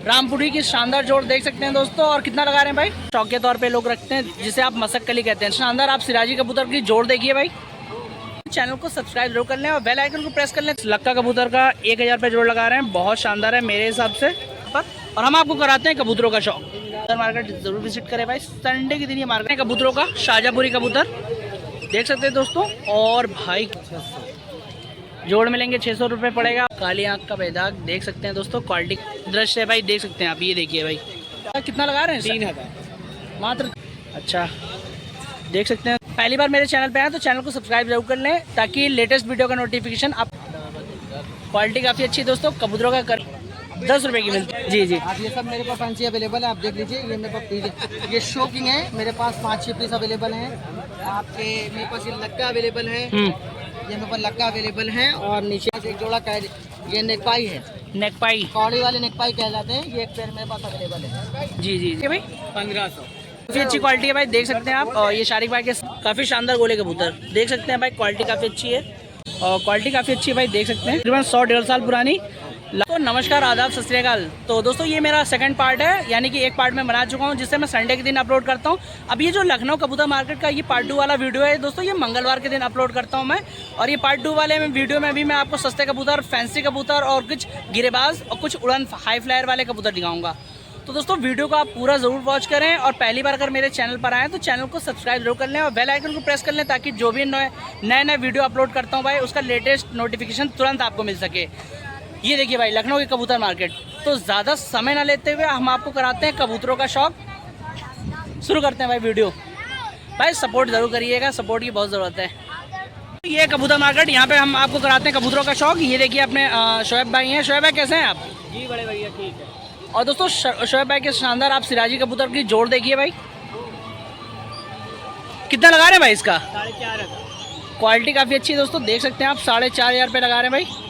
रामपुरी की शानदार जोड़ देख सकते हैं दोस्तों। और कितना लगा रहे हैं भाई? शौक के तौर पे लोग रखते हैं, जिसे आप मसक कली कहते हैं। शानदार आप सिराजी कबूतर की जोड़ देखिए भाई। चैनल को सब्सक्राइब जरूर कर लें और बेल आइकन को प्रेस कर लें। लक्का कबूतर का 1000 रुपये जोड़ लगा रहे हैं, बहुत शानदार है मेरे हिसाब से। और हम आपको कराते हैं कबूतरों का शौक। मार्केट जरूर विजिट करें भाई, संडे के दिन ये मार्केट है कबूतरों का। शाहजहाँपुरी कबूतर देख सकते हैं दोस्तों। और भाई जोड़ मिलेंगे 600 रुपये पड़ेगा। काली आंख का बेदाग देख सकते हैं दोस्तों। क्वालिटी दृश्य है भाई, देख सकते हैं आप। ये देखिए भाई, कितना लगा रहे हैं? 3000 मात्र। अच्छा, देख सकते हैं। पहली बार मेरे चैनल पे आए तो चैनल को सब्सक्राइब जरूर कर लें, ताकि लेटेस्ट वीडियो का नोटिफिकेशन आप। क्वालिटी काफ़ी अच्छी है दोस्तों। कबूतरों का 10 रुपये की मिलती है। जी जी, आप ये सब मेरे पास फैंसी अवेलेबल है, आप देख लीजिए। ये मेरे पास ये शोकिंग है, मेरे पास 5-6 पीस अवेलेबल हैं। आपके मेरे पास ये लक्का अवेलेबल है, ये मेरे पास लक्का अवेलेबल है। और नीचे एक जोड़ा का ये नेकपाई है, नेकपाई कौड़ी वाले नेकपाई कह जाते हैं। ये एक पेयर मेरे पास अवेलेबल है। जी जी जी भाई, 1500। काफ़ी अच्छी क्वालिटी है भाई, देख सकते हैं आप। और ये शारिक भाई के काफ़ी शानदार गोले कबूतर देख सकते हैं भाई। क्वालिटी काफ़ी अच्छी है और क्वालिटी काफ़ी अच्छी है भाई, देख सकते हैं। तकरीबन 100-1.5 साल पुरानी। तो नमस्कार, आदाब, सत श्री अकाल। तो दोस्तों ये मेरा सेकंड पार्ट है, यानी कि एक पार्ट में बना चुका हूँ, जिससे मैं संडे के दिन अपलोड करता हूँ। अब ये जो लखनऊ कबूतर मार्केट का ये पार्ट 2 वाला वीडियो है दोस्तों, ये मंगलवार के दिन अपलोड करता हूँ मैं। और ये पार्ट 2 वाले में वीडियो में भी मैं आपको सस्ते कबूतर, फैंसी कबूतर और कुछ गिरेबाज और कुछ उड़न हाई फ्लायर वाले कबूतर दिखाऊंगा। तो दोस्तों वीडियो को आप पूरा ज़रूर वॉच करें। और पहली बार अगर मेरे चैनल पर आएँ तो चैनल को सब्सक्राइब जरूर कर लें और बेल आइकन को प्रेस कर लें, ताकि जो भी नए वीडियो अपलोड करता हूँ भाई, उसका लेटेस्ट नोटिफिकेशन तुरंत आपको मिल सके। ये देखिए भाई, लखनऊ की कबूतर मार्केट। तो ज़्यादा समय ना लेते हुए हम आपको कराते हैं कबूतरों का शौक। शुरू करते हैं भाई वीडियो। भाई सपोर्ट ज़रूर करिएगा, सपोर्ट की बहुत ज़रूरत है। ये कबूतर मार्केट, यहाँ पे हम आपको कराते हैं कबूतरों का शौक। ये देखिए अपने शोएब भाई हैं। शोएब भाई कैसे हैं आप? जी बड़े भैया, ठीक है। और दोस्तों शोएब भाई के शानदार आप सिराजी कबूतर की जोड़ देखिए भाई। कितना लगा रहे हैं भाई इसका? 4500। क्वालिटी काफ़ी अच्छी है दोस्तों, देख सकते हैं आप। 4500 रुपये लगा रहे हैं भाई।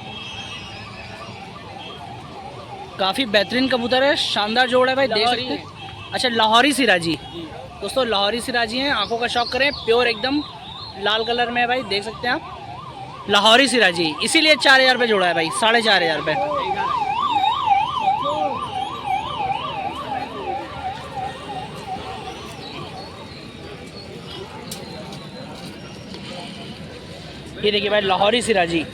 काफ़ी बेहतरीन कबूतर है, शानदार जोड़ है भाई, देख सकते हैं। अच्छा, लाहौरी सिराजी दोस्तों, लाहौरी सिराजी हैं। आंखों का शौक करें, प्योर एकदम लाल कलर में है भाई, देख सकते हैं आप। लाहौरी सिराजी, इसीलिए 4000 रुपये जोड़ा है भाई, 4500 रुपये। ये देखिए भाई, लाहौरी सिराजी।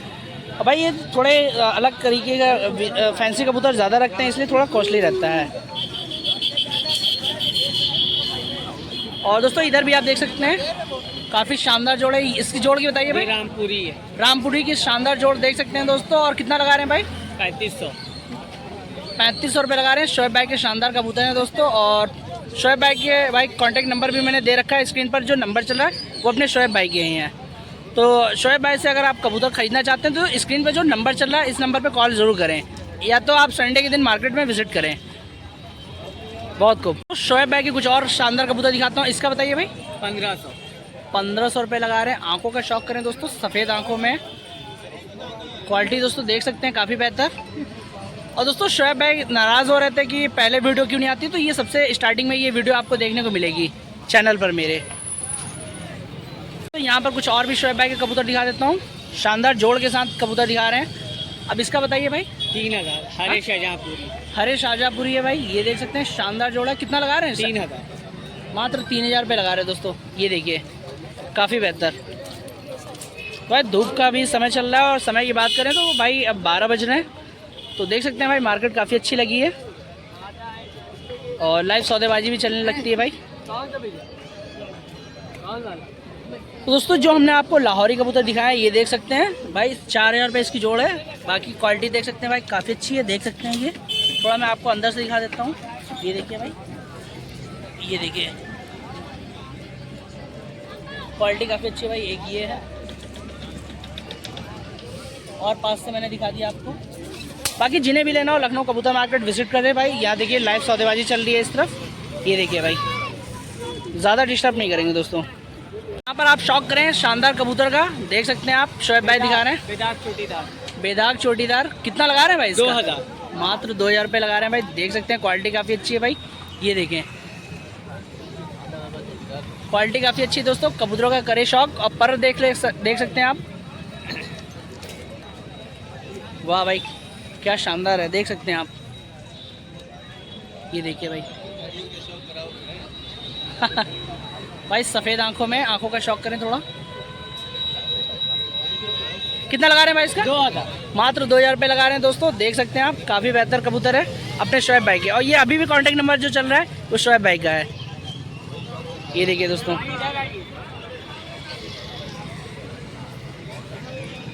अब भाई ये थोड़े अलग तरीके का फैंसी कबूतर ज़्यादा रखते हैं, इसलिए थोड़ा कॉस्टली रहता है। और दोस्तों इधर भी आप देख सकते हैं, काफ़ी शानदार जोड़ है। इसकी जोड़ की बताइए भाई? रामपुरी है, रामपुरी की शानदार जोड़ देख सकते हैं दोस्तों। और कितना लगा रहे हैं भाई? 3500। 3500 रुपये लगा रहे हैं। शोएब भाई के शानदार कबूतर हैं दोस्तों। और शोएब भाई के भाई कॉन्टैक्ट नंबर भी मैंने दे रखा है स्क्रीन पर। जो नंबर चल रहा है वो अपने शोएब भाई के ही हैं। तो शोएब भाई से अगर आप कबूतर ख़रीदना चाहते हैं तो स्क्रीन पर जो नंबर चल रहा है, इस नंबर पर कॉल ज़रूर करें, या तो आप संडे के दिन मार्केट में विज़िट करें। बहुत खूब। तो शोएब भाई की कुछ और शानदार कबूतर दिखाता हूँ। इसका बताइए भाई? 1500। 1500 रुपये लगा रहे हैं। आंखों का शौक करें दोस्तों, सफ़ेद आंखों में। क्वालिटी दोस्तों देख सकते हैं, काफ़ी बेहतर। और दोस्तों शोएब भाई नाराज़ हो रहे थे कि पहले वीडियो क्यों नहीं आती, तो ये सबसे स्टार्टिंग में ये वीडियो आपको देखने को मिलेगी चैनल पर मेरे। तो यहाँ पर कुछ और भी शोएब भाई के कबूतर दिखा देता हूँ। शानदार जोड़ के साथ कबूतर दिखा रहे हैं। अब इसका बताइए भाई? 3000। हरे शाहजहाँपुरी। हरे शाहजहाँपुरी है भाई, ये देख सकते हैं, शानदार जोड़ा। कितना लगा रहे हैं? 3000। मात्र 3000 रुपये लगा रहे हैं दोस्तों। ये देखिए, काफ़ी बेहतर भाई। धूप का भी समय चल रहा है, और समय की बात करें तो भाई अब 12 बज रहे हैं। तो देख सकते हैं भाई, मार्केट काफ़ी अच्छी लगी है और लाइव सौदेबाजी भी चलने लगती है भाई। तो दोस्तों जो हमने आपको लाहौरी कबूतर दिखाया है, ये देख सकते हैं भाई, 4000 रुपये इसकी जोड़ है। बाकी क्वालिटी देख सकते हैं भाई, काफ़ी अच्छी है, देख सकते हैं। ये थोड़ा मैं आपको अंदर से दिखा देता हूँ। ये देखिए भाई, ये देखिए, क्वालिटी काफ़ी अच्छी है भाई। एक ये है, और पास से मैंने दिखा दिया आपको। बाकी जिन्हें भी लेना हो लखनऊ कबूतर मार्केट विजिट करें भाई। यहाँ देखिए लाइव सौदेबाजी चल रही है इस तरफ। ये देखिए भाई, ज़्यादा डिस्टर्ब नहीं करेंगे दोस्तों। यहाँ पर आप शौक करें शानदार कबूतर का, देख सकते हैं आप। शोएब भाई दिखा रहे हैं बेदाग चोटीदार। बेदाग चोटीदार। कितना लगा रहे हैं भाई इसका? 2000। मात्र 2000 रुपये लगा रहे हैं भाई, देख सकते हैं। क्वालिटी काफ़ी अच्छी है भाई, ये देखें, क्वालिटी काफ़ी अच्छी है दोस्तों। कबूतरों का करे शौक। और पर देख सकते हैं आप। वाह भाई, क्या शानदार है, देख सकते हैं आप। ये देखिए भाई भाई सफ़ेद आंखों में, आंखों का शौक करें थोड़ा। कितना लगा रहे हैं भाई इसका? 2000 मात्र 2000 रुपये लगा रहे हैं दोस्तों। देख सकते हैं आप, काफ़ी बेहतर कबूतर है अपने शोएब भाई के। और ये अभी भी कॉन्टैक्ट नंबर जो चल रहा है वो शोएब भाई का है। ये देखिए दोस्तों,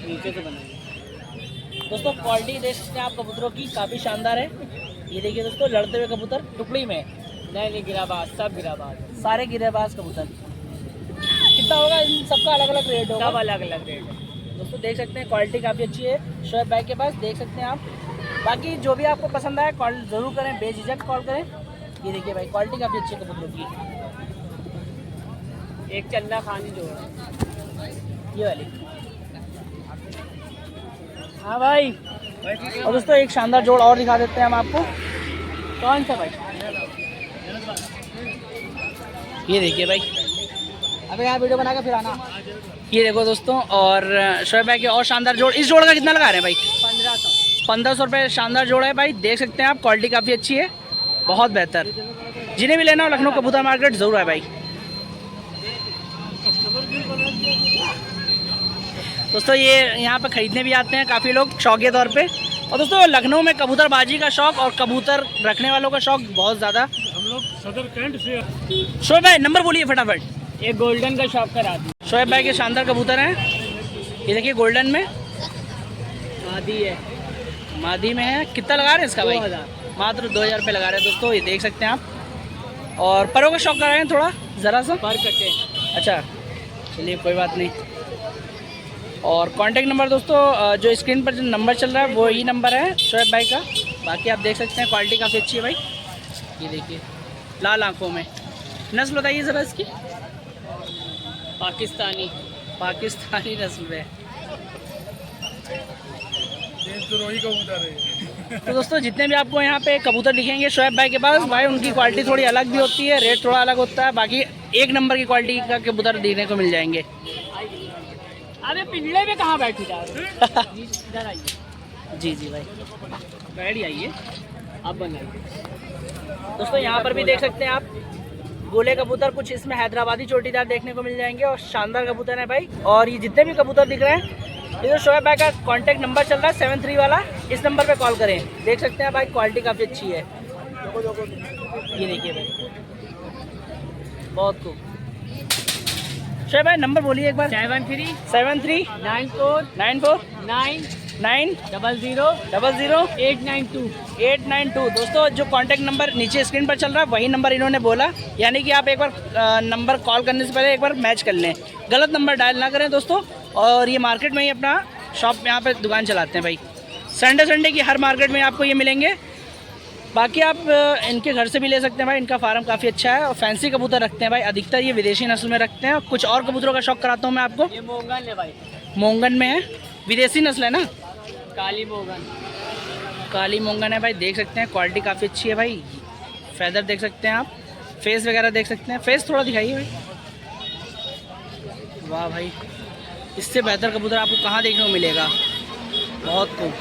नीचे से बनाइए दोस्तों। क्वालिटी देख सकते हैं आप कबूतरों की, काफ़ी शानदार है। ये देखिए दोस्तों, लड़ते हुए कबूतर टुकड़ी में, नहीं गिराबाज, सब गिराबाज, सारे गिरेबाज कबूतर। कितना होगा इन सबका? अलग अलग रेट होगा, सब अलग अलग रेट है दोस्तों। देख सकते हैं क्वालिटी काफ़ी अच्छी है शोएब भाई के पास, देख सकते हैं आप। बाकी जो भी आपको पसंद आए कॉल ज़रूर करें, बेझिझक कॉल करें। ये देखिए भाई, क्वालिटी काफ़ी अच्छी है कबूतरों की। एक चन्ना खानी जो है ये वाली, हाँ भाई। और दोस्तों एक शानदार जोड़ और दिखा देते हैं हम आपको। कौन सा भाई? ये देखिए भाई, अबे यार वीडियो बना के फिर आना। ये देखो दोस्तों, और शोएब भाई के और शानदार जोड़। इस जोड़ का कितना लगा रहे हैं भाई? 1500 1500 रुपये शानदार जोड़ है भाई। देख सकते हैं आप, क्वालिटी काफ़ी अच्छी है, बहुत बेहतर। जिन्हें भी लेना हो लखनऊ कबूतर मार्केट ज़रूर है भाई। दोस्तों ये यहाँ पे ख़रीदने भी आते हैं काफ़ी लोग शौकिया तौर पे। और दोस्तों लखनऊ में कबूतरबाजी का शौक़ और कबूतर रखने वालों का शौक़ बहुत ज़्यादा। हम लोग सदर कैंट से। शोएब भाई नंबर बोलिए फटाफट। एक गोल्डन का शॉप करा दी। शोएब भाई के शानदार कबूतर हैं। ये देखिए गोल्डन में, आदि है, मादी में है। कितना लगा रहे हैं इसका भाई? 2000 मात्र 2000 रुपये लगा रहे हैं दोस्तों। ये देख सकते हैं आप। और परों का शौक कर रहे हैं थोड़ा ज़रा सा? पर कटे। अच्छा चलिए कोई बात नहीं। और कांटेक्ट नंबर दोस्तों जो स्क्रीन पर जो नंबर चल रहा है वो ही नंबर है शोएब भाई का। बाकी आप देख सकते हैं क्वालिटी काफ़ी अच्छी है भाई। ये देखिए लाल आंखों में। नस्ल बताइए ज़रा इसकी। पाकिस्तानी, पाकिस्तानी नस्ल में। तो दोस्तों जितने भी आपको यहाँ पे कबूतर दिखेंगे शोएब भाई के पास, भाई उनकी क्वालिटी थोड़ी अलग भी होती है, रेट थोड़ा अलग होता है। बाकी एक नंबर की क्वालिटी का कबूतर देखने को मिल जाएंगे। अरे पिंजड़े में कहाँ बैठी जा रहे हो? इधर आइए। जी जी भाई, बैठ जाइए, आप बनाइए। दोस्तों यहाँ पर भी देख सकते हैं आप गोले कबूतर, कुछ इसमें हैदराबादी चोटीदार देखने को मिल जाएंगे और शानदार कबूतर है भाई। और ये जितने भी कबूतर दिख रहे हैं, ये जो शोएब भाई का कांटेक्ट नंबर चल रहा है 73 वाला, इस नंबर पे कॉल करें। देख सकते हैं भाई क्वालिटी काफ़ी अच्छी है। ये देखिए भाई, बहुत खूब। शोएब भाई नंबर बोलिए एक बार। 73 73 94 94 9 9 00 00 892। 892। दोस्तों जो कांटेक्ट नंबर नीचे स्क्रीन पर चल रहा है वही नंबर इन्होंने बोला, यानी कि आप एक बार नंबर कॉल करने से पहले एक बार मैच कर लें, गलत नंबर डायल ना करें दोस्तों। और ये मार्केट में ही अपना शॉप यहाँ पे दुकान चलाते हैं भाई। संडे की हर मार्केट में आपको ये मिलेंगे। बाकी आप इनके घर से भी ले सकते हैं भाई। इनका फार्म काफ़ी अच्छा है और फैंसी कबूतर रखते हैं भाई। अधिकतर ये विदेशी नस्ल में रखते हैं। कुछ और कबूतरों का शौक कराता हूँ मैं आपको। ये मोगन है भाई, मोंगन में है, विदेशी नस्ल है ना, काली मोगन। काली मोंगन है भाई। देख सकते हैं क्वालिटी काफ़ी अच्छी है भाई। फैदर देख सकते हैं आप, फेस वगैरह देख सकते हैं। फेस थोड़ा दिखाइए भाई। वाह भाई, इससे बेहतर कबूतर आपको कहाँ देखने को मिलेगा। बहुत खूब।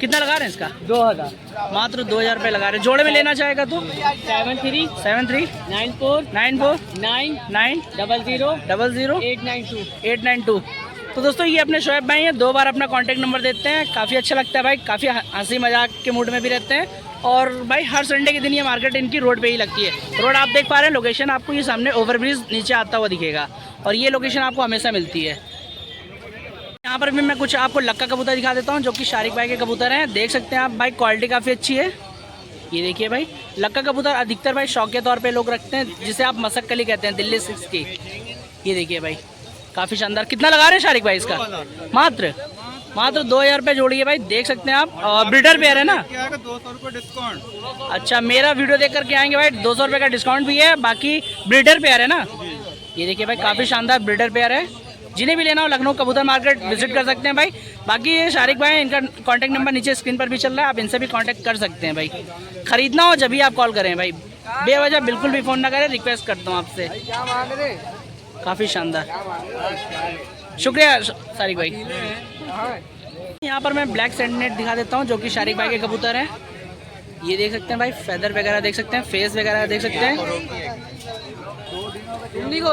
कितना लगा रहे हैं इसका? 2000। मात्र 2000 रुपये लगा रहे हैं। जोड़े में लेना चाहेगा तो 73 73 94 94 9 9 00 00 892। 892। तो दोस्तों ये अपने शोएब भाई हैं, 2 बार अपना कांटेक्ट नंबर देते हैं। काफ़ी अच्छा लगता है भाई, काफ़ी हंसी मजाक के मूड में भी रहते हैं। और भाई हर संडे के दिन ये मार्केट इनकी रोड पे ही लगती है। रोड आप देख पा रहे हैं, लोकेशन आपको ये सामने ओवरब्रिज नीचे आता हुआ दिखेगा और ये लोकेशन आपको हमेशा मिलती है। यहाँ पर भी मैं कुछ आपको लक्का कबूतर दिखा देता हूँ जो कि शारिक भाई के कबूतर हैं। देख सकते हैं आप भाई, क्वालिटी काफ़ी अच्छी है। ये देखिए भाई, लक्का कबूतर अधिकतर भाई शौक के तौर पे लोग रखते हैं, जिसे आप मसक कली कहते हैं, दिल्ली 6 की। ये देखिए भाई, काफ़ी शानदार। कितना लगा रहे हैं शारिक भाई इसका? मात्र 2000 रुपये जोड़ी है भाई। देख सकते हैं आप। और ब्रीडर पेयर है ना? 200 रुपये डिस्काउंट। अच्छा, मेरा वीडियो देख करके आएंगे भाई, 200 रुपये का डिस्काउंट भी है। बाकी ब्रीडर पेयर है ना? ये देखिए भाई, काफ़ी शानदार ब्रीडर पेयर है। जिन्हें भी लेना हो लखनऊ कबूतर मार्केट विजिट कर सकते हैं भाई। बाकी ये शारिक भाई, इनका कांटेक्ट नंबर नीचे स्क्रीन पर भी चल रहा है, आप इनसे भी कांटेक्ट कर सकते हैं भाई। खरीदना हो जब भी आप कॉल करें भाई, बेवजह बिल्कुल भी फ़ोन ना करें, रिक्वेस्ट करता हूँ आपसे। काफ़ी शानदार, शुक्रिया शारिक भाई। यहाँ पर मैं ब्लैक सेंडनेट दिखा देता हूँ जो कि शारिक भाई के कबूतर हैं। ये देख सकते हैं भाई, फेदर वगैरह देख सकते हैं, फेस वगैरह देख सकते हैं,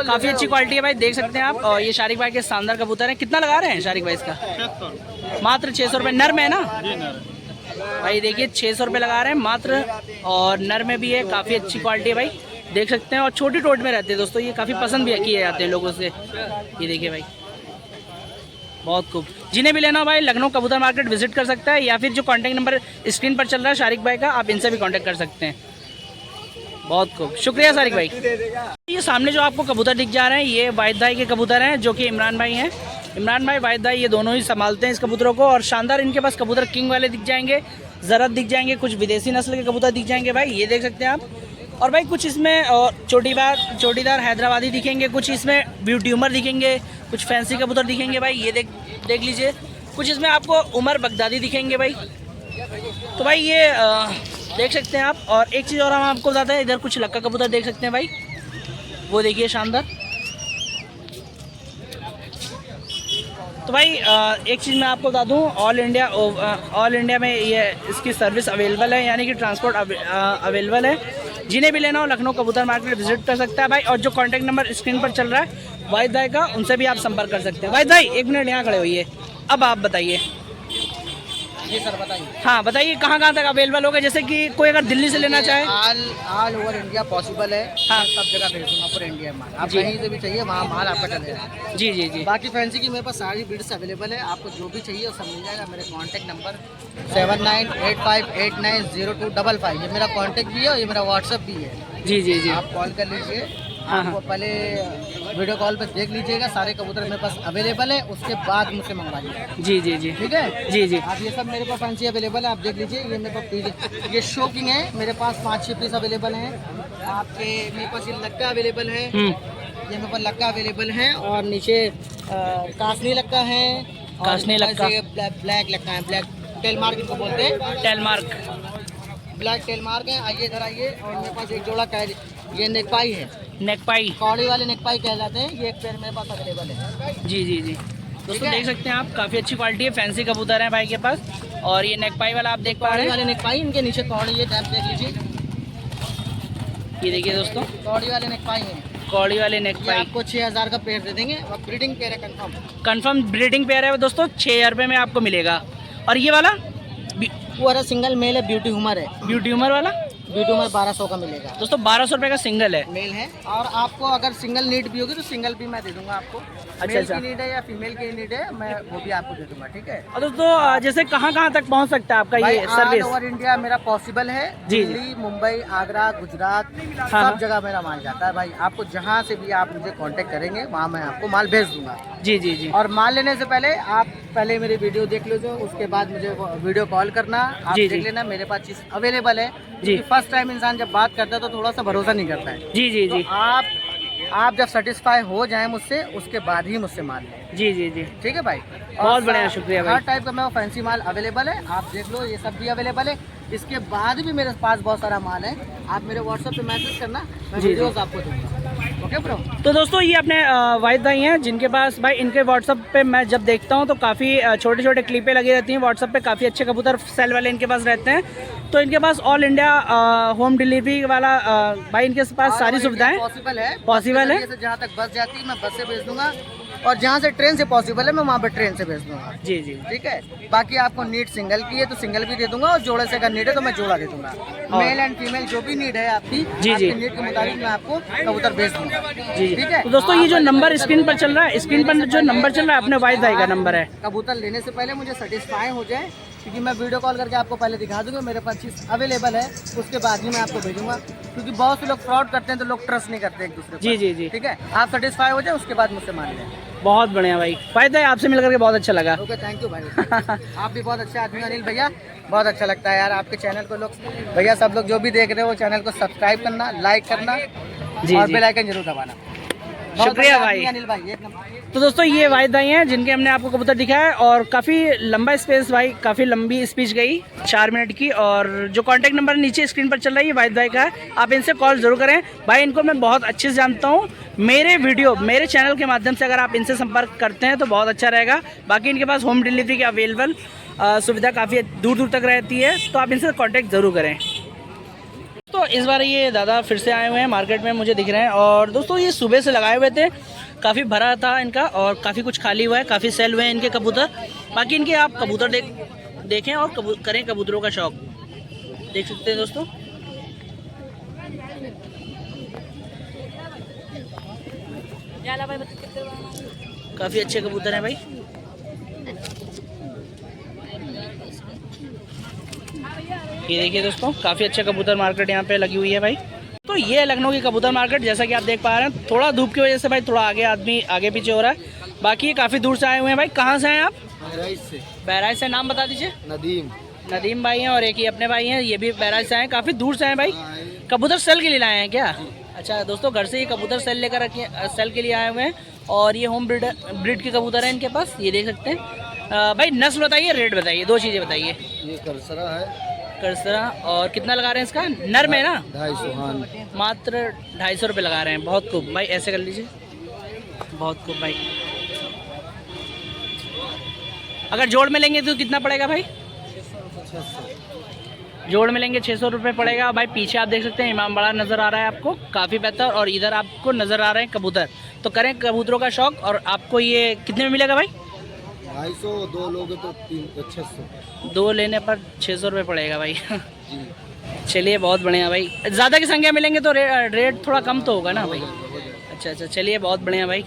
काफ़ी अच्छी क्वालिटी है भाई, देख सकते हैं आप। और ये शारिक भाई के शानदार कबूतर हैं। कितना लगा रहे हैं शारिक भाई इसका? मात्र 600 रुपये। नर में है ना भाई? देखिए 600 रुपये लगा रहे हैं मात्र, और नर में भी है, काफ़ी अच्छी क्वालिटी है भाई, देख सकते हैं। और छोटी टोट में रहते हैं दोस्तों, ये काफ़ी पसंद भी किए जाते हैं लोगों से। ये देखिए भाई, बहुत खूब। जिन्हें भी लेना हो भाई, लखनऊ कबूतर मार्केट विजिट कर सकता है, या फिर जो कॉन्टैक्ट नंबर स्क्रीन पर चल रहा है शारिक भाई का, आप इनसे भी कॉन्टैक्ट कर सकते हैं। बहुत खूब, शुक्रिया शारिक भाई। ये सामने जो आपको कबूतर दिख जा रहे हैं, ये वाहिद भाई के कबूतर हैं, जो कि इमरान भाई हैं। इमरान भाई, वाहिद भाई, ये दोनों ही संभालते हैं इस कबूतरों को। और शानदार इनके पास कबूतर किंग वाले दिख जाएंगे, ज़रत दिख जाएंगे, कुछ विदेशी नस्ल के कबूतर दिख जाएंगे भाई, ये देख सकते हैं आप। और भाई कुछ इसमें चोटीदार हैदराबादी दिखेंगे, कुछ इसमें ब्यूटी उमर दिखेंगे, कुछ फैंसी कबूतर दिखेंगे भाई, ये देख लीजिए। कुछ इसमें आपको उमर बगदादी दिखेंगे भाई। तो भाई ये देख सकते हैं आप। और एक चीज़ और हम आपको बताते हैं, इधर कुछ लक्का कबूतर देख सकते हैं भाई, वो देखिए शानदार। तो भाई एक चीज़ मैं आपको बता दूं, ऑल इंडिया में ये इसकी सर्विस अवेलेबल है, यानी कि ट्रांसपोर्ट अवेलेबल है। जिन्हें भी लेना हो लखनऊ कबूतर मार्केट विजिट कर सकता है भाई। और जो कॉन्टैक्ट नंबर स्क्रीन पर चल रहा है वाहिद भाई का, उनसे भी आप संपर्क कर सकते हैं। वाहिद भाई 1 मिनट यहाँ खड़े होइए, अब आप बताइए। जी सर बताइए। हाँ बताइए, कहाँ तक अवेलेबल होगा? जैसे कि कोई अगर दिल्ली से लेना चाहे, ऑल ओवर इंडिया पॉसिबल है। हाँ, सब जगह भेज दूंगा, पूरे इंडिया में माल। आप कहीं से भी चाहिए वहाँ माल आपका चलेगा। जी जी जी। बाकी फैंसी की मेरे पास सारी ब्रीड्स अवेलेबल है, आपको जो भी चाहिए वो सब मिल जाएगा। मेरे कॉन्टैक्ट नंबर 7985890255, ये मेरा कॉन्टैक्ट भी है और ये मेरा व्हाट्सअप भी है। जी जी जी। आप कॉल कर लीजिए। हाँ, आपको पहले वीडियो कॉल पे देख लीजिएगा, सारे कबूतर मेरे पास अवेलेबल है, उसके बाद मुझसे मंगवाइए। जी जी जी। ठीक है जी जी। आप ये सब मेरे पास फैंसी अवेलेबल है, आप देख लीजिए। ये मेरे पास ये शोकिंग है, मेरे पास 5-6 पीस अवेलेबल हैं। आपके मेरे पास ये लक्का अवेलेबल है, ये मेरे पास लक्का अवेलेबल है। और नीचे कासनी लक्का है, कासनी लक्का, ब्लैक लक्का है, ब्लैक टेल मार्क इनको बोलते हैं, tail mark, black tail mark है। आइए इधर आइए। और मेरे पास एक जोड़ा ये नेकपाई है, नेकपाई, कौड़ी वाले नेकपाई कहलाते हैं। ये एक पेयर मेरे पास अवेलेबल है। जी जी जी। दोस्तों देख सकते हैं आप, काफ़ी अच्छी क्वालिटी है, फैंसी कबूतर है भाई के पास। और ये नेकपाई वाला आप देख पा रहे कौड़ी हैं, वाले नेकपाई, इनके नीचे कौड़ी, ये टैप देख लीजिए। ये देखिए दोस्तों, कौड़ी वाले नेकपाई हैं, कौड़ी वाले ये नेकपाई। आपको 6000 का पेयर दे देंगे। और ब्रीडिंग पेयर है कंफर्म ब्रीडिंग पेयर है दोस्तों, 6000 रुपये में आपको मिलेगा। और ये वाला वो वाला सिंगल मेल है, ब्यूटी हुमर है। ब्यूटी उमर वाला ब्यूटी हुमर 1200 का मिलेगा दोस्तों, 1200 रुपये का सिंगल है, मेल है। और आपको अगर सिंगल नीड भी होगी तो सिंगल भी मैं दे दूंगा आपको। मेल अच्छा। की नीड है या फीमेल की नीड है, मैं वो भी आपको दे दूंगा। ठीक है। और दोस्तों जैसे कहाँ तक पहुँच सकता है आपका भाई ये ऑल सर्विस? ओवर इंडिया मेरा पॉसिबल है। जी, दिल्ली, मुंबई, आगरा, गुजरात, हाँ। सब जगह मेरा माल जाता है भाई। आपको जहाँ से भी आप मुझे कांटेक्ट करेंगे वहाँ मैं आपको माल भेज दूंगा। जी जी जी। और माल लेने से पहले आप पहले मेरी वीडियो देख लीजिए, उसके बाद मुझे वीडियो कॉल करना। आप जी, देख जी। लेना, मेरे पास चीज़ अवेलेबल है। जी। फर्स्ट टाइम इंसान जब बात करता है तो थोड़ा सा भरोसा नहीं करता है। जी जी जी। तो आप जब सेटिस्फाई हो जाए मुझसे, उसके बाद ही मुझसे माल लें। जी जी जी। ठीक है भाई। बहुत बढ़िया, शुक्रिया भाई। हर टाइप का मेरा फैंसी माल अवेलेबल है, आप देख लो, ये सब भी अवेलेबल है। इसके बाद भी मेरे पास बहुत सारा माल है, आप मेरे व्हाट्सएप पे मैसेज करना, मैं जी, वीडियोस आपको दूंगा। Okay bro. तो दोस्तों ये अपने वाहिद भाई हैं, जिनके पास भाई इनके व्हाट्सअप पे मैं जब देखता हूँ तो काफ़ी छोटे छोटे क्लिपें लगी रहती हैं व्हाट्सअप पे, काफ़ी अच्छे कबूतर सेल वाले इनके पास रहते हैं। तो इनके पास ऑल इंडिया होम डिलीवरी वाला भाई इनके पास सारी सुविधाएं पॉसिबल है। जहाँ तक बस जाती है मैं बस से भेज दूंगा, और जहाँ से ट्रेन से पॉसिबल है मैं वहाँ पे ट्रेन से भेज दूंगा। जी जी। ठीक है। बाकी आपको नीड सिंगल की है तो सिंगल भी दे दूंगा, और जोड़े से अगर नीड है तो मैं जोड़ा दे दूंगा। मेल एंड फीमेल जो भी नीड है आपकी, जी जी, नीड के मुताबिक मैं आपको कबूतर भेज दूंगा। जी जी। ठीक है। तो दोस्तों ये जो नंबर स्क्रीन पर चल रहा है, स्क्रीन पर जो नंबर चल रहा है अपने वाहिद भाई का नंबर है। कबूतर लेने से पहले मुझे सेटिस्फाई हो जाए, क्योंकि मैं वीडियो कॉल करके आपको पहले दिखा दूंगा मेरे पास चीज़ अवेलेबल है, उसके बाद ही मैं आपको भेजूंगा। क्योंकि बहुत से लोग फ्रॉड करते हैं तो लोग ट्रस्ट नहीं करते एक दूसरे पर। जी जी जी। ठीक है। आप सेटिस्फाई हो जाए, उसके बाद मुझसे मान लें। बहुत बढ़िया भाई, वाहिद भाई आपसे मिलकर के बहुत अच्छा लगा। ओके, थैंक यू भाई। आप भी बहुत अच्छे आदमी अनिल भैया, बहुत अच्छा लगता है यार आपके चैनल को लोग। भैया सब लोग जो भी देख रहे हो चैनल को सब्सक्राइब करना, लाइक करना, जी और जी। बेल आइकन जरूर दबाना। शुक्रिया भाई। अनिल भाई एक नंबर। तो दोस्तों ये वाहिद भाई हैं, जिनके हमने आपको कबूतर दिखाया, और काफ़ी लंबा स्पेस भाई, काफ़ी लंबी स्पीच गई 4 मिनट की। और जो कांटेक्ट नंबर नीचे स्क्रीन पर चल रहा है ये वाहिद भाई का है, आप इनसे कॉल ज़रूर करें। भाई इनको मैं बहुत अच्छे से जानता हूँ, मेरे चैनल के माध्यम से अगर आप इनसे संपर्क करते हैं तो बहुत अच्छा रहेगा। बाकी इनके पास होम डिलीवरी की अवेलेबल सुविधा काफ़ी दूर दूर तक रहती है, तो आप इनसे कॉन्टेक्ट ज़रूर करें। दोस्तों इस बार ये दादा फिर से आए हुए हैं मार्केट में, मुझे दिख रहे हैं। और दोस्तों ये सुबह से लगाए हुए थे, काफ़ी भरा था इनका और काफ़ी कुछ खाली हुआ है, काफ़ी सेल हुए हैं इनके कबूतर। बाकी इनके आप कबूतर देखें और करें कबूतरों का शौक, देख सकते हैं दोस्तों। काफ़ी अच्छे कबूतर हैं भाई। ये देखिए दोस्तों, काफ़ी अच्छे कबूतर मार्केट यहाँ पे लगी हुई है भाई। तो ये है लखनऊ की कबूतर मार्केट, जैसा कि आप देख पा रहे हैं। थोड़ा धूप की वजह से भाई थोड़ा आदमी आगे पीछे हो रहा है। बाकी ये काफ़ी दूर से आए हुए हैं भाई। कहाँ से हैं आप? बहराइच से। बहराइच से। नाम बता दीजिए। नदीम भाई हैं और एक ही अपने भाई हैं, ये भी बहराइच से आए हैं, काफ़ी दूर से आए भाई। कबूतर सेल के लिए लाए हैं क्या? अच्छा दोस्तों, घर से ये कबूतर सेल के लिए आए हुए हैं। और ये होम ब्रीड के कबूतर हैं इनके पास, ये देख सकते हैं भाई। नस्ल बताइए, रेट बताइए, दो चीज़ें बताइए। ये करसरा है। करसरा। और कितना लगा रहे हैं इसका? नर में ना 250। मात्र 250 रुपये लगा रहे हैं। बहुत खूब भाई, ऐसे कर लीजिए, बहुत खूब भाई। अगर जोड़ में लेंगे तो कितना पड़ेगा भाई? 600। जोड़ में लेंगे 600 रुपये पड़ेगा भाई। पीछे आप देख सकते हैं इमाम बाड़ा नज़र आ रहा है आपको, काफ़ी बेहतर। और इधर आपको नज़र आ रहे हैं कबूतर। तो करें कबूतरों का शौक। और आपको ये कितने में मिलेगा भाई? 250, 2 लोगे तो 600। 2 लेने पर 600 रुपये पड़ेगा भाई। चलिए बहुत बढ़िया भाई। ज़्यादा की संख्या मिलेंगे तो रेट थोड़ा कम तो होगा ना भाई। अच्छा, चलिए बहुत बढ़िया भाई।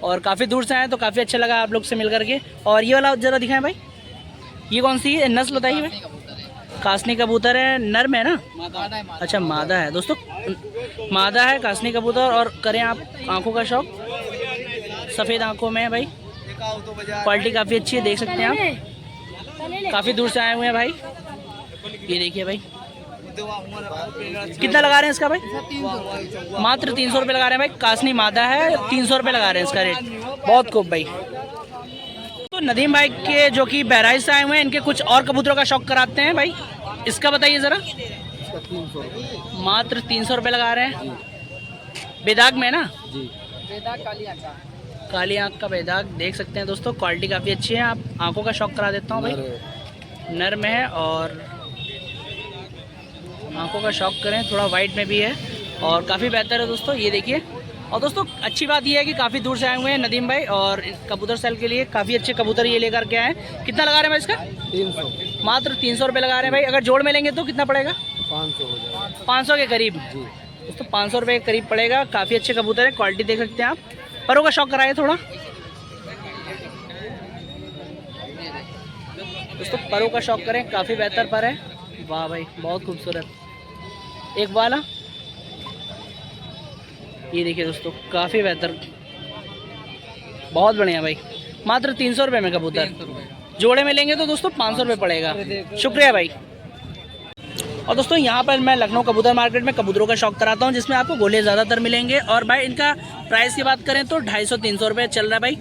और काफ़ी दूर से आए तो काफ़ी अच्छा लगा आप लोग से मिल करके। और ये वाला ज़रा दिखाएं भाई, ये कौन सी है नस्ल बताइए भाई? कासनी कबूतर है, नर में ना? अच्छा मादा है दोस्तों, मादा है कासनी कबूतर। और करें आप आंखों का शौक, सफ़ेद आंखों में है भाई। क्वालिटी काफ़ी अच्छी है, देख सकते हैं आप। काफ़ी दूर से आए हुए हैं भाई। ये देखिए भाई, कितना लगा रहे हैं इसका भाई? मात्र 300 रुपये लगा रहे हैं भाई। कासनी मादा है, 300 रुपये लगा रहे हैं इसका रेट। बहुत खूब भाई। तो नदीम भाई के जो कि बहराइच से आए हुए हैं, इनके कुछ और कबूतरों का शौक कराते हैं भाई। इसका बताइए ज़रा। मात्र 300 रुपये लगा रहे हैं। बेदाग में ना जी? बेदाग काली आँख का बेदाग, देख सकते हैं दोस्तों। क्वालिटी काफ़ी अच्छी है। आप आंखों का शौक करा देता हूँ भाई। नर में है और आंखों का शौक करें, थोड़ा वाइट में भी है और काफ़ी बेहतर है दोस्तों। ये देखिए। और दोस्तों अच्छी बात ये है कि काफ़ी दूर से आए हुए हैं नदीम भाई और कबूतर सेल के लिए काफ़ी अच्छे कबूतर ये लेकर के आए। कितना लगा रहे हैं भाई इसका? 300। मात्र 300 रुपये लगा रहे हैं भाई। अगर जोड़ में लेंगे तो कितना पड़ेगा? 500 हो जाएगा। 500 के करीब दोस्तों, 500 रुपये के करीब पड़ेगा। काफ़ी अच्छे कबूतर है, क्वालिटी देख सकते हैं आप। परों का शौक कराए थोड़ा दोस्तों, परों का शौक करें, काफ़ी बेहतर पर है। वाह भाई, बहुत खूबसूरत। एक वाला ये देखिए दोस्तों, काफ़ी बेहतर, बहुत बढ़िया भाई। मात्र 300 रुपये में कबूतर। जोड़े में लेंगे तो दोस्तों 500 रुपये पड़ेगा। शुक्रिया भाई। और दोस्तों यहाँ पर मैं लखनऊ कबूतर मार्केट में कबूतरों का शौक कराता हूँ, जिसमें आपको गोले ज़्यादातर मिलेंगे। और भाई इनका प्राइस की बात करें तो 250-300 रुपये चल रहा है भाई।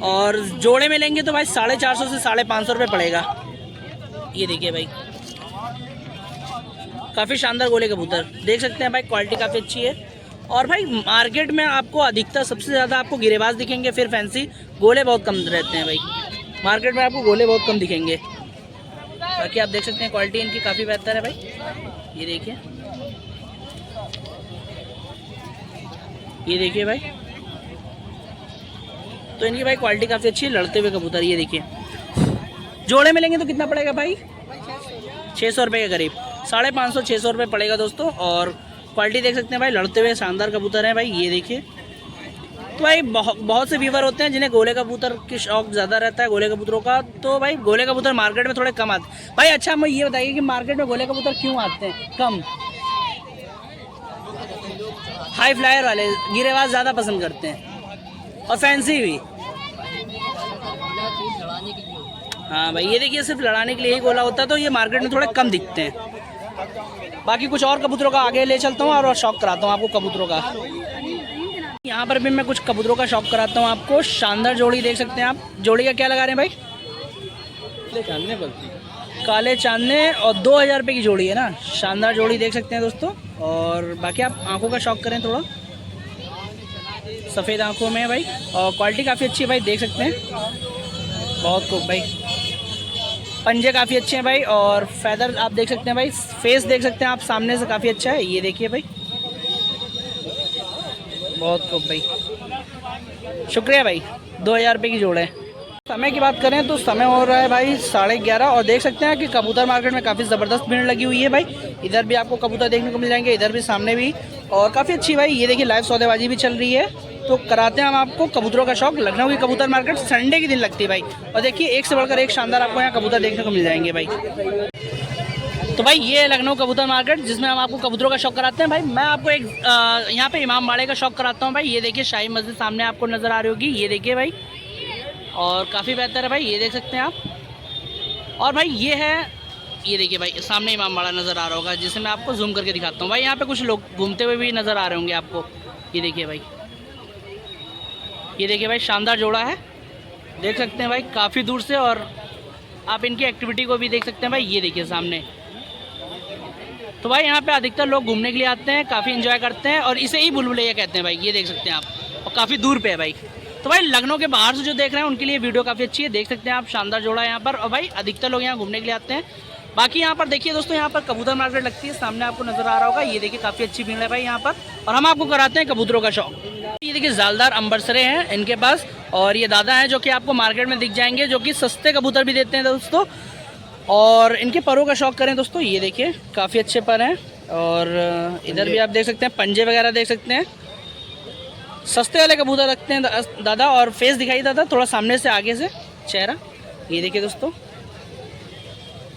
और जोड़े में लेंगे तो भाई 450 से 550 रुपये पड़ेगा। ये देखिए भाई, काफ़ी शानदार गोले कबूतर देख सकते हैं भाई। क्वालिटी काफ़ी अच्छी है। और भाई मार्केट में आपको अधिकतर सबसे ज़्यादा आपको गिरेबाज दिखेंगे, फिर फैंसी। गोले बहुत कम रहते हैं भाई मार्केट में, आपको गोले बहुत कम दिखेंगे। बाकी आप देख सकते हैं क्वालिटी इनकी काफ़ी बेहतर है भाई। ये देखिए, ये देखिए भाई, तो इनकी भाई क्वालिटी काफ़ी अच्छी है। लड़ते हुए कबूतर, ये देखिए। जोड़े में लेंगे तो कितना पड़ेगा भाई? 600 रुपये के करीब, 550-600 रुपये पड़ेगा दोस्तों। और क्वालिटी देख सकते हैं भाई, लड़ते हुए शानदार कबूतर हैं भाई। ये देखिए। तो भाई बहुत से व्यूवर होते हैं जिन्हें गोले कबूतर की शौक ज़्यादा रहता है, गोले कबूतरों का। तो भाई गोले कबूतर मार्केट में थोड़े कम आते हैं भाई। अच्छा हमें ये बताइए कि मार्केट में गोले कबूतर क्यों आते हैं कम? हाई फ्लायर वाले गिरेबाज ज़्यादा पसंद करते हैं और फैंसी भी। हाँ भाई, ये देखिए, सिर्फ लड़ाने के लिए ही गोला होता है, तो ये मार्केट में थोड़े कम दिखते हैं। बाकी कुछ और कबूतरों का आगे ले चलता हूँ और शौक कराता हूँ आपको कबूतरों का। यहाँ पर भी मैं कुछ कबूतरों का शौक कराता हूँ आपको। शानदार जोड़ी देख सकते हैं आप। जोड़ी का क्या लगा रहे हैं भाई? काले चांदने और 2000 रुपये की जोड़ी है ना। शानदार जोड़ी देख सकते हैं दोस्तों। और बाकी आप आंखों का शौक करें थोड़ा, सफ़ेद आंखों में है भाई। और क्वालिटी काफ़ी अच्छी है भाई, देख सकते हैं। बहुत खूब भाई। पंजे काफ़ी अच्छे हैं भाई, और फैदर आप देख सकते हैं भाई, फेस देख सकते हैं आप सामने से, काफ़ी अच्छा है। ये देखिए भाई, बहुत खूब भाई, शुक्रिया भाई। 2000 रुपये की जोड़ है। समय की बात करें तो समय हो रहा है भाई 11:30, और देख सकते हैं कि कबूतर मार्केट में काफ़ी ज़बरदस्त भीड़ लगी हुई है भाई। इधर भी आपको कबूतर देखने को मिल जाएंगे, इधर भी, सामने भी, और काफ़ी अच्छी भाई ये देखिए लाइव सौदेबाजी भी चल रही है। तो कराते हैं हम आपको कबूतरों का शौक। लखनऊ की कबूतर मार्केट संडे के दिन लगती है भाई, और देखिए एक से बढ़कर एक शानदार आपको यहाँ कबूतर देखने को मिल जाएंगे भाई। तो भाई ये है लखनऊ कबूतर मार्केट, जिसमें हम आपको कबूतरों का शौक कराते हैं भाई। मैं आपको एक यहाँ पे इमाम बाड़े का शौक कराता हूँ भाई। ये देखिए शाही मस्जिद सामने आपको नज़र आ रही होगी, ये देखिए भाई, और काफ़ी बेहतर है भाई, ये देख सकते हैं आप। और भाई ये है, ये देखिए भाई सामने इमाम बाड़ा नज़र आ रहा होगा, जिसे मैं आपको जूम करके दिखाता हूँ भाई। यहाँ पे कुछ लोग घूमते हुए भी नज़र आ रहे होंगे आपको, ये देखिए भाई, ये देखिए भाई शानदार जोड़ा है, देख सकते हैं भाई काफ़ी दूर से, और आप इनकी एक्टिविटी को भी देख सकते हैं भाई, ये देखिए सामने। तो भाई यहाँ पे अधिकतर लोग घूमने के लिए आते हैं, काफ़ी एंजॉय करते हैं, और इसे ही बुलबुलैया कहते हैं भाई, ये देख सकते हैं आप, और काफ़ी दूर पे है भाई। तो भाई लखनऊ के बाहर से जो देख रहे हैं उनके लिए वीडियो काफ़ी अच्छी है, देख सकते हैं आप, शानदार जोड़ा है यहाँ पर, और भाई अधिकतर लोग यहाँ घूमने के लिए आते हैं। बाकी यहाँ पर देखिए दोस्तों, यहाँ पर कबूतर मार्केट लगती है, सामने आपको नज़र आ रहा होगा, ये देखिए काफ़ी अच्छी भीड़ है भाई यहाँ पर, और हम आपको कराते हैं कबूतरों का शौक। ये देखिए जालदार अंबरसरे हैं इनके पास, और ये दादा हैं जो कि आपको मार्केट में दिख जाएंगे, जो कि सस्ते कबूतर भी देते हैं दोस्तों। और इनके परों का शौक करें दोस्तों, ये देखिए काफ़ी अच्छे पर हैं, और इधर भी आप देख सकते हैं पंजे वगैरह देख सकते हैं। सस्ते वाले कबूतर रखते हैं दादा। और फेस दिखाई दादा थोड़ा सामने से, आगे से चेहरा, ये देखिए दोस्तों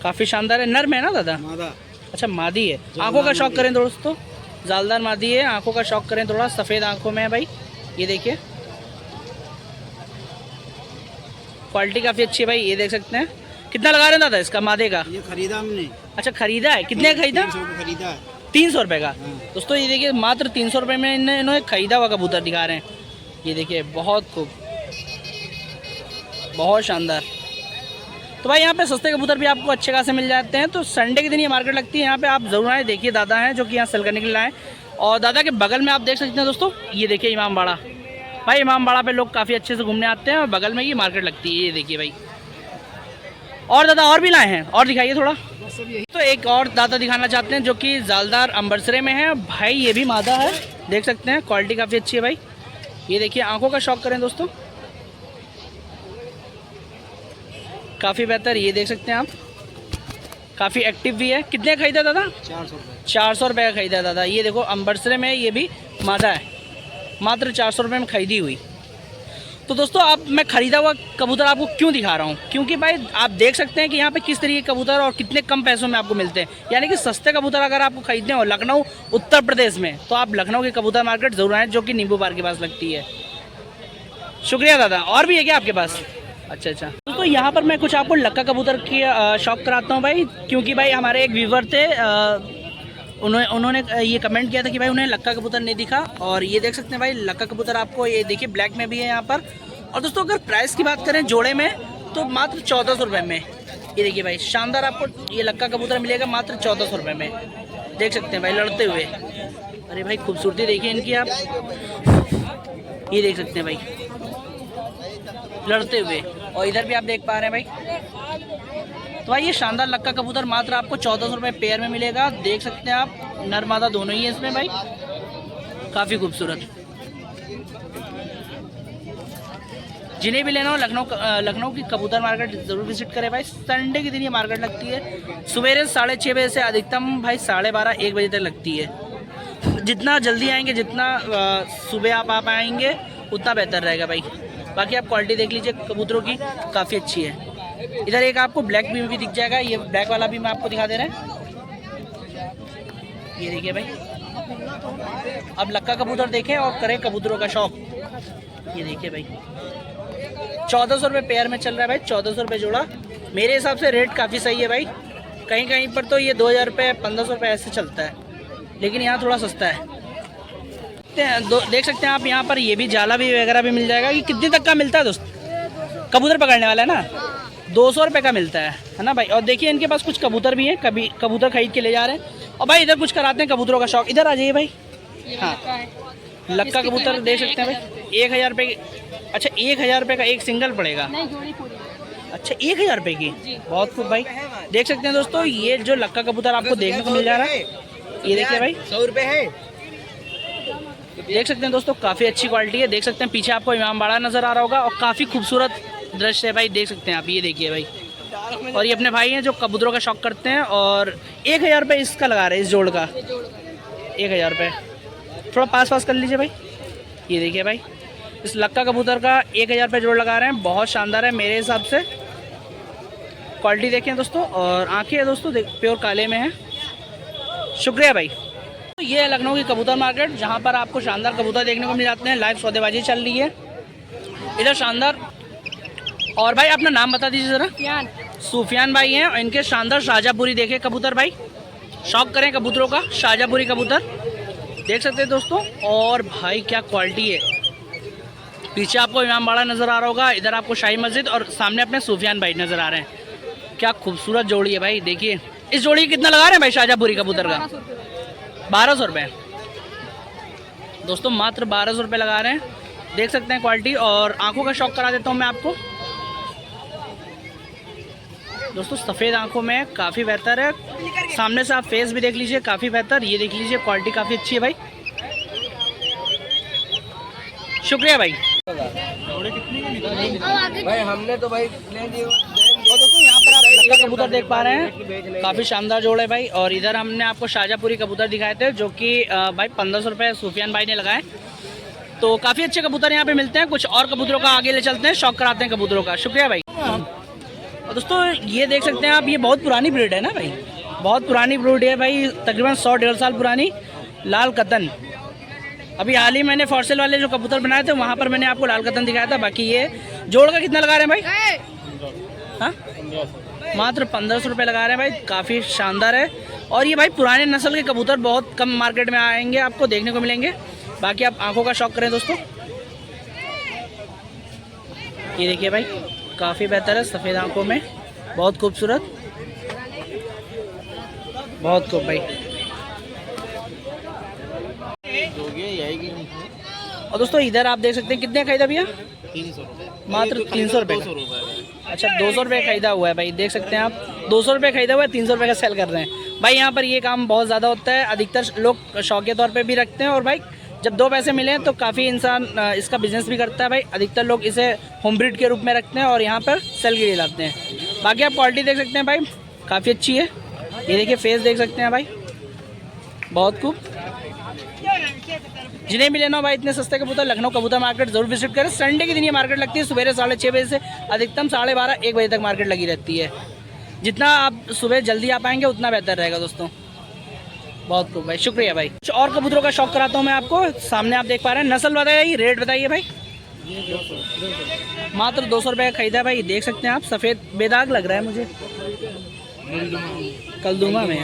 काफ़ी शानदार है। नर्म है ना दादा? मादा। अच्छा मादी है। आंखों का शौक करें दोस्तों, जालदार मादी है, आंखों का शौक करें थोड़ा, सफ़ेद आंखों में है भाई, ये देखिए क्वालिटी काफ़ी अच्छी है भाई, ये देख सकते हैं। कितना लगा रहे हैं दादा इसका मादे का? ये खरीदा हमने। अच्छा खरीदा है, कितने का खरीदा? 300 का खरीदा है। 300 रुपये का। दोस्तों ये देखिए मात्र 300 रुपये में इन्होंने खरीदा हुआ कबूतर दिखा रहे हैं, ये देखिए बहुत खूब, बहुत शानदार। तो भाई यहाँ पे सस्ते कबूतर भी आपको अच्छे खासे मिल जाते हैं। तो संडे के दिन ये मार्केट लगती है, यहाँ पे आप ज़रूर आए। देखिए दादा हैं जो कि यहाँ सेल करने के लिए आए, और दादा के बगल में आप देख सकते हैं दोस्तों, ये देखिए इमाम बाड़ा भाई, इमाम बाड़ा पे लोग काफ़ी अच्छे से घूमने आते हैं, और बगल में ये मार्केट लगती है, ये देखिए भाई। और दादा और भी लाए हैं, और दिखाइए थोड़ा। तो एक और दादा दिखाना चाहते हैं जो कि जालदार अंबरसरे में है भाई, ये भी मादा है, देख सकते हैं क्वालिटी काफ़ी अच्छी है भाई, ये देखिए। आंखों का शौक करें दोस्तों, काफ़ी बेहतर, ये देख सकते हैं आप, काफ़ी एक्टिव भी है। कितने का खरीदा दादा? 400 रुपये। 400 रुपये का खरीदा दादा। ये देखो अंबरसरे में ये भी मादा है, मात्र 400 रुपये में खरीदी हुई। तो दोस्तों आप, मैं ख़रीदा हुआ कबूतर आपको क्यों दिखा रहा हूँ, क्योंकि भाई आप देख सकते हैं कि यहाँ पे किस तरीके के कबूतर और कितने कम पैसों में आपको मिलते हैं। यानी कि सस्ते कबूतर अगर आपको खरीदने हो लखनऊ उत्तर प्रदेश में, तो आप लखनऊ की कबूतर मार्केट ज़रूर आएँ, जो कि नींबू पार्क के पास लगती है। शुक्रिया दादा। और भी है क्या आपके पास? अच्छा अच्छा। तो यहाँ पर मैं कुछ आपको लक्का कबूतर की शौक कराता हूँ भाई, क्योंकि भाई हमारे एक व्यूवर थे, उन्होंने ये कमेंट किया था कि भाई उन्हें लक्का कबूतर नहीं दिखा। और ये देख सकते हैं भाई लक्का कबूतर आपको, ये देखिए ब्लैक में भी है यहाँ पर। और दोस्तों अगर प्राइस की बात करें जोड़े में, तो मात्र 1400 रुपये में, ये देखिए भाई शानदार आपको ये लक्का कबूतर मिलेगा मात्र 1400 रुपये में, देख सकते हैं भाई लड़ते हुए। अरे भाई खूबसूरती देखिए इनकी आप, ये देख सकते हैं भाई लड़ते हुए। और इधर भी आप देख पा रहे हैं भाई। तो भाई ये शानदार लक्का कबूतर मात्र आपको 1400 रुपये पेयर में मिलेगा, देख सकते हैं आप, नर मादा दोनों ही है इसमें भाई, काफ़ी खूबसूरत। जिन्हें भी लेना हो लखनऊ की कबूतर मार्केट ज़रूर विजिट करें भाई। संडे के दिन ये मार्केट लगती है, सवेरे 6:30 बजे से अधिकतम भाई 12:30-1 बजे तक लगती है। जितना जल्दी आएंगे, जितना सुबह आप पाएंगे, उतना बेहतर रहेगा भाई। बाकी आप क्वालिटी देख लीजिए कबूतरों की, काफ़ी अच्छी है। इधर एक आपको ब्लैक भी दिख जाएगा, ये ब्लैक वाला भी मैं आपको दिखा दे रहे हैं, ये देखिए भाई। अब लक्का कबूतर देखें और करें कबूतरों का शौक, ये देखिए भाई 1400 रुपये पेयर में चल रहा है भाई, 1400 रुपये जोड़ा। मेरे हिसाब से रेट काफ़ी सही है भाई, कहीं कहीं पर तो ये 2000 रुपये 1500 रुपये ऐसे चलता है, लेकिन यहाँ थोड़ा सस्ता है। देख सकते हैं आप यहाँ पर, ये भी जाला भी वगैरह भी मिल जाएगा। ये कितने तक का मिलता है दोस्त? कबूतर पकड़ने वाला है ना, 200 रुपये का मिलता है ना भाई। और देखिए इनके पास कुछ कबूतर भी हैं, कभी कबूतर खरीद के ले जा रहे हैं। और भाई इधर कुछ कराते हैं कबूतरों का शौक, इधर आ जाइए भाई। हाँ लक्का कबूतर देख सकते हैं भाई, 1000 रुपये। अच्छा 1000 रुपये का एक सिंगल पड़ेगा? नहीं, जोड़ी पूरी। अच्छा 1000 रुपये की, बहुत खूब भाई। देख सकते हैं दोस्तों, ये जो लक्का कबूतर आपको देखने को मिल जा रहा है, ये देखिए भाई 100 रुपये है। देख सकते हैं दोस्तों, काफ़ी अच्छी क्वालिटी है। देख सकते हैं पीछे आपको इमामबाड़ा नज़र आ रहा होगा और काफ़ी खूबसूरत दृश्य है भाई। देख सकते हैं आप, ये देखिए भाई। और ये अपने भाई हैं जो कबूतरों का शौक करते हैं, और 1000 रुपये इसका लगा रहे हैं, इस जोड़ का 1000 रुपये। थोड़ा पास कर लीजिए भाई। ये देखिए भाई, इस लक्का कबूतर का 1000 रुपये जोड़ लगा रहे हैं। बहुत शानदार है मेरे हिसाब से। क्वालिटी देखें दोस्तों, और आँखें दोस्तों प्योर काले में है। शुक्रिया भाई। तो ये है लखनऊ की कबूतर मार्केट, जहाँ पर आपको शानदार कबूतर देखने को मिल जाते हैं। लाइव सौदेबाजी चल रही है इधर, शानदार। और भाई अपना नाम बता दीजिए ज़रा। सूफियान भाई हैं, और इनके शानदार शाहजहाँपुरी देखे कबूतर भाई। शौक करें कबूतरों का, शाहजहाँपुरी कबूतर देख सकते हैं दोस्तों। और भाई क्या क्वालिटी है। पीछे आपको इमामबाड़ा नज़र आ रहा होगा, इधर आपको शाही मस्जिद, और सामने अपने सूफियान भाई नज़र आ रहे हैं। क्या खूबसूरत जोड़ी है भाई। देखिए इस जोड़ी कितना लगा रहे हैं भाई शाहजहाँपुरी कबूतर का? 1200 रुपये दोस्तों, मात्र 1200 रुपये लगा रहे हैं। देख सकते हैं क्वालिटी। और आंखों का शौक करा देता हूँ मैं आपको दोस्तों। सफ़ेद आंखों में काफ़ी बेहतर है। सामने से आप फेस भी देख लीजिए, काफ़ी बेहतर। ये देख लीजिए, क्वालिटी काफ़ी अच्छी है भाई। शुक्रिया भाई। भाई हमने तो भाई ले ली। और दोस्तों यहाँ पर आप लक्का कबूतर देख पा रहे हैं, काफ़ी शानदार जोड़ है भाई। और इधर हमने आपको शाहजहाँपुरी कबूतर दिखाए थे, जो कि भाई 1500 रुपये सूफियान भाई ने लगाए। तो काफ़ी अच्छे कबूतर यहाँ पे मिलते हैं। कुछ और कबूतरों का आगे ले चलते हैं, शौक कराते हैं कबूतरों का। शुक्रिया भाई। और दोस्तों ये देख सकते हैं आप, ये बहुत पुरानी ब्रीड है ना भाई, बहुत पुरानी ब्रीड है भाई, तकरीबन 100-150 साल पुरानी लाल कतन। अभी हाल ही मैंने फॉर्सेल वाले जो कबूतर बनाए थे, वहाँ पर मैंने आपको लाल कतन दिखाया था। बाकी ये जोड़ का कितना लगा रहे हैं भाई? हाँ, मात्र 1500 रुपये लगा रहे हैं भाई। काफ़ी शानदार है। और ये भाई पुराने नस्ल के कबूतर बहुत कम मार्केट में आएंगे, आपको देखने को मिलेंगे। बाकी आप आंखों का शौक करें दोस्तों। ये देखिए भाई, काफ़ी बेहतर है, सफ़ेद आंखों में, बहुत खूबसूरत, बहुत खूब भाई। और दोस्तों इधर आप देख सकते हैं, कितने खरीदा भैया? 300 रुपये, मात्र 300 रुपये। अच्छा 200 रुपये खरीदा हुआ है भाई। देख सकते हैं आप, 200 रुपये खरीदा हुआ है, 300 रुपये का सेल कर रहे हैं भाई। यहाँ पर ये काम बहुत ज़्यादा होता है, अधिकतर लोग शौकिया तौर पे भी रखते हैं। और भाई जब 2 पैसे मिले तो काफ़ी इंसान इसका बिज़नेस भी करता है भाई। अधिकतर लोग इसे होम ब्रीड के रूप में रखते हैं और यहाँ पर सेल के लिए लाते हैं। बाकी आप क्वालिटी देख सकते हैं भाई, काफ़ी अच्छी है। ये देखिए फेस देख सकते हैं भाई, बहुत खूब। जिन्हें भी लेना हो भाई इतने सस्ते कबूतर, लखनऊ कबूतर मार्केट जरूर विजिट करें। संडे के दिन ये मार्केट लगती है, सुबह 6:30 बजे से अधिकतम 12:30-1 बजे तक मार्केट लगी रहती है। जितना आप सुबह जल्दी आ पाएंगे उतना बेहतर रहेगा दोस्तों। बहुत खूब भाई, शुक्रिया भाई। कुछ और कबूतरों का शौक कराता हूँ मैं आपको। सामने आप देख पा रहे हैं, नस्ल बताइए, रेट बताइए भाई। मात्र 200 रुपये का खरीदा भाई। देख सकते हैं आप, सफ़ेद बेदाग लग रहा है मुझे, कलदुमा में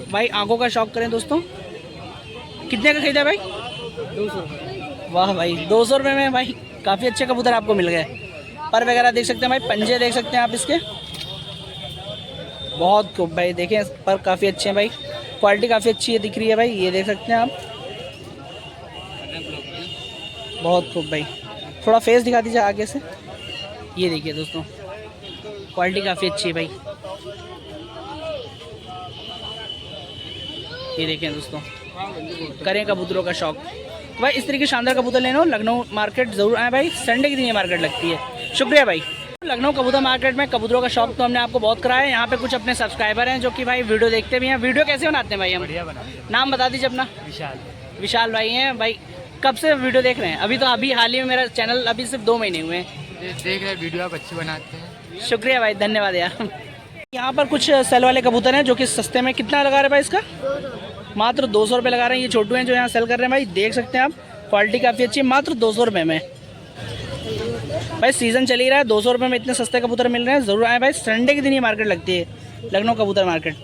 भाई। आंखों का शौक करें दोस्तों। कितने का खरीदा भाई? 200। वाह भाई, 200 रुपये में भाई काफ़ी अच्छे कबूतर आपको मिल गए। पर वगैरह देख सकते हैं भाई, पंजे देख सकते हैं आप इसके, बहुत खूब भाई। देखें पर काफ़ी अच्छे हैं भाई, क्वालिटी काफ़ी अच्छी है, दिख रही है भाई। ये देख सकते हैं आप, बहुत खूब भाई। थोड़ा फेस दिखा दीजिए आगे से। ये देखिए दोस्तों, क्वालिटी काफ़ी अच्छी है भाई। ये देखें दोस्तों, करें कबूतरों का शौक तो भाई इस तरीके शानदार कबूतर लेना हो लखनऊ मार्केट ज़रूर आए भाई। संडे के दिन ये मार्केट लगती है। शुक्रिया भाई। लखनऊ कबूतर मार्केट में कबूतरों का शौक तो हमने आपको बहुत कराया है। यहाँ पे कुछ अपने सब्सक्राइबर हैं जो कि भाई वीडियो देखते भी हैं। वीडियो कैसे बनाते हैं भाई हम? बढ़िया बनाते। नाम बता दीजिए अपना। विशाल भाई हैं भाई। कब से वीडियो देख रहे हैं? अभी हाल ही में मेरा चैनल अभी सिर्फ 2 महीने हुए हैं। देख रहे वीडियो आप अच्छी बनाते हैं। शुक्रिया भाई, धन्यवाद यार। यहाँ पर कुछ सेल वाले कबूतर हैं जो कि सस्ते में। कितना लगा रहे हैं भाई इसका? मात्र 200 रुपये लगा रहे हैं। ये छोटू हैं जो यहाँ सेल कर रहे हैं भाई। देख सकते हैं आप, क्वालिटी काफ़ी अच्छी है, मात्र 200 रुपये में भाई। सीज़न चल ही रहा है, 200 रुपये में इतने सस्ते कबूतर मिल रहे हैं। ज़रूर आए भाई, संडे के दिन ये मार्केट लगती है, लखनऊ कबूतर मार्केट।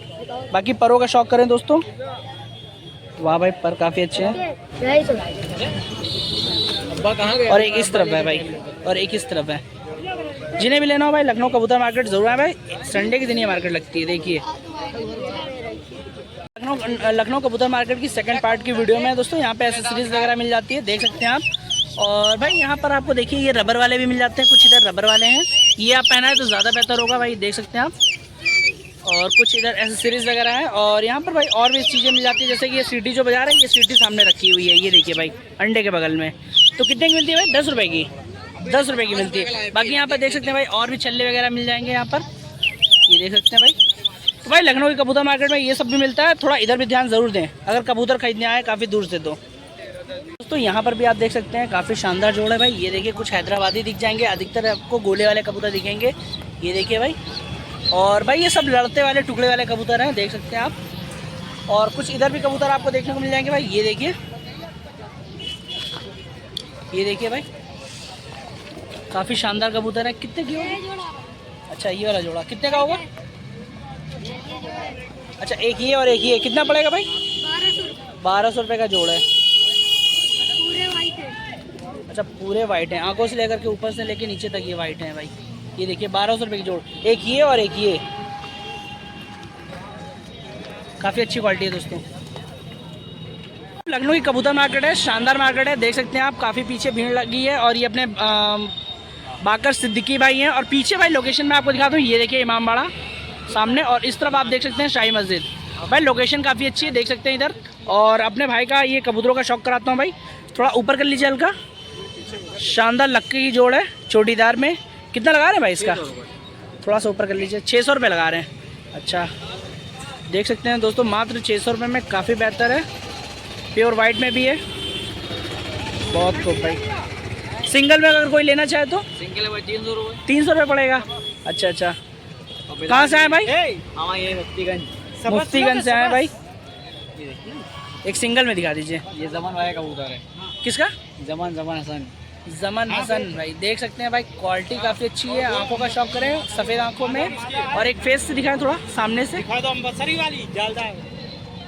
बाकी परों का शौक करें दोस्तों। वाह भाई, पर काफ़ी अच्छे हैं। और एक इस तरफ है भाई, और एक इस तरफ है। जिन्हें भी लेना हो भाई लखनऊ कबूतर मार्केट ज़रूर आए भाई। संडे के दिन ये मार्केट लगती है। देखिए लखनऊ कबूतर मार्केट की सेकंड पार्ट की वीडियो में दोस्तों यहाँ पे एसेसरीज वगैरह मिल जाती है, देख सकते हैं आप। और भाई यहाँ पर आपको देखिए ये रबर वाले भी मिल जाते हैं, कुछ इधर रबर वाले हैं, ये आप पहना है तो ज़्यादा बेहतर होगा भाई, देख सकते हैं आप। और कुछ इधर एसेसरीज वगैरह है। और यहाँ पर भाई और भी चीज़ें मिल जाती है, जैसे कि ये सीटी जो बजा रहा है, ये सीटी सामने रखी हुई है, ये देखिए भाई अंडे के बगल में। तो कितने की मिलती है भाई? 10 रुपये की, 10 रुपये की मिलती है। बाकी यहाँ पर देख सकते हैं भाई और भी छल्ले वगैरह मिल जाएंगे यहाँ पर, ये देख सकते हैं भाई। तो भाई लखनऊ की कबूतर मार्केट में ये सब भी मिलता है, थोड़ा इधर भी ध्यान ज़रूर दें अगर कबूतर खरीदने आए काफ़ी दूर से। तो दोस्तों यहाँ पर भी आप देख सकते हैं काफ़ी शानदार जोड़ है भाई, ये देखिए कुछ हैदराबादी दिख जाएंगे, अधिकतर आपको गोले वाले कबूतर दिखेंगे, ये देखिए भाई। और भाई ये सब लड़ते वाले टुकड़े वाले कबूतर हैं, देख सकते हैं आप। और कुछ इधर भी कबूतर आपको देखने को मिल जाएंगे भाई, ये देखिए, ये देखिए भाई काफ़ी शानदार कबूतर है। कितने की होगी? अच्छा ये वाला जोड़ा कितने का होगा? अच्छा एक ये और एक ये, कितना पड़ेगा भाई? 1200 रुपये का जोड़ है। अच्छा पूरे वाइट हैं, आंखों से लेकर के ऊपर से लेके नीचे तक ये वाइट हैं भाई, ये देखिए 1200 रुपये की जोड़, एक ये और एक ये, काफ़ी अच्छी क्वालिटी है दोस्तों। लखनऊ की कबूतर मार्केट है, शानदार मार्केट है, देख सकते हैं आप, काफ़ी पीछे भीड़ लगी है। और ये अपने बाकर सिद्दीकी भाई हैं। और पीछे भाई लोकेशन में आपको दिखाता हूँ, ये देखिए इमामबाड़ा सामने, और इस तरफ आप देख सकते हैं शाही मस्जिद। भाई लोकेशन काफ़ी अच्छी है, देख सकते हैं इधर। और अपने भाई का ये कबूतरों का शौक कराता हूँ भाई, थोड़ा ऊपर कर लीजिए हल्का, शानदार लक्के की जोड़ है चोटीदार में। कितना लगा रहे हैं भाई इसका? थोड़ा सा ऊपर कर लीजिए, 600 रुपये लगा रहे हैं। अच्छा देख सकते हैं दोस्तों, मात्र 600 रुपये में काफ़ी बेहतर है, प्योर वाइट में भी है, बहुत खूब भाई। सिंगल में अगर कोई लेना चाहे तो सिंगल है भाई 300 रुपये, 300 रुपये पड़ेगा। अच्छा अच्छा, कहाँ से आए भाई? हाँ ये मुफ्तीगंज से आए भाई। एक सिंगल में दिखा दीजिए। ये जमान भाई का कबूतर है। किसका? जमान हसन। जमान हसन भाई, देख सकते हैं भाई क्वालिटी काफ़ी अच्छी है, आंखों का शौक करें, सफ़ेद आंखों में। और एक फेस से दिखाएं थोड़ा सामने से,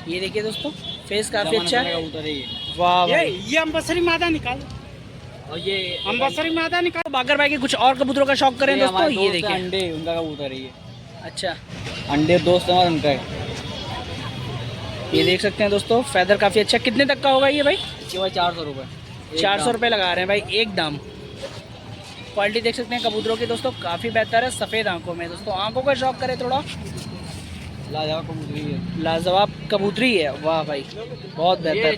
ये देखिए दोस्तों फेस काफ़ी अच्छा है। वाह भाई, ये अंबसरी मादा निकाल, और ये अंबसरी मादा निकाल। बाकर भाई के कुछ और कबूतरों का शौक करें दोस्तों, ये देखिए अंडे उनका कबूतर है ये। अच्छा अंडे दोस्त हमारे उनका है, ये देख सकते हैं दोस्तों, फैदर काफ़ी अच्छा। कितने तक का होगा ये भाई? इसके बाद 400 रुपये, 400 रुपये लगा रहे हैं भाई एक दाम। क्वालिटी देख सकते हैं कबूतरों की दोस्तों, काफ़ी बेहतर है, सफ़ेद आंखों में दोस्तों, आंखों का शौक करें थोड़ा, लाजवाब कबूतरी है, लाजवाब कबूतरी है। वाह भाई बहुत बेहतर।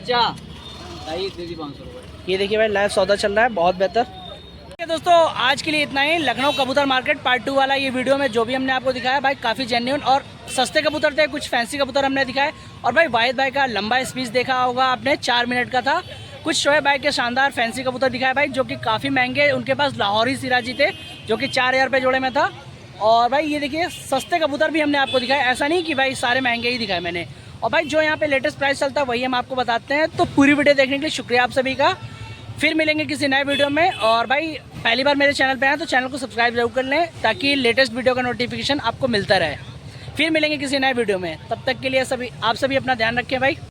500 रुपये। ये देखिए भाई लाइव सौदा चल रहा है, बहुत बेहतर। दोस्तों आज के लिए इतना ही, लखनऊ कबूतर मार्केट पार्ट 2 वाला ये वीडियो में जो भी हमने आपको दिखाया भाई काफ़ी जेन्युइन और सस्ते कबूतर थे, कुछ फैंसी कबूतर हमने दिखाए। और भाई वाहिद भाई का लंबा स्पीच देखा होगा आपने, 4 मिनट का था। कुछ शोएब भाई के शानदार फैंसी कबूतर दिखाए भाई, जो कि काफ़ी महंगे, उनके पास लाहौरी सिराजी थे जो कि 4000 रुपये जोड़े में था। और भाई ये देखिए सस्ते कबूतर भी हमने आपको दिखाए, ऐसा नहीं कि भाई सारे महंगे ही दिखाए मैंने। और भाई जो यहाँ पे लेटेस्ट प्राइस चलता है वही हम आपको बताते हैं। तो पूरी वीडियो देखने के लिए शुक्रिया आप सभी का, फिर मिलेंगे किसी नए वीडियो में। और भाई पहली बार मेरे चैनल पे आए तो चैनल को सब्सक्राइब जरूर कर लें, ताकि लेटेस्ट वीडियो का नोटिफिकेशन आपको मिलता रहे। फिर मिलेंगे किसी नए वीडियो में, तब तक के लिए आप सभी अपना ध्यान रखें भाई।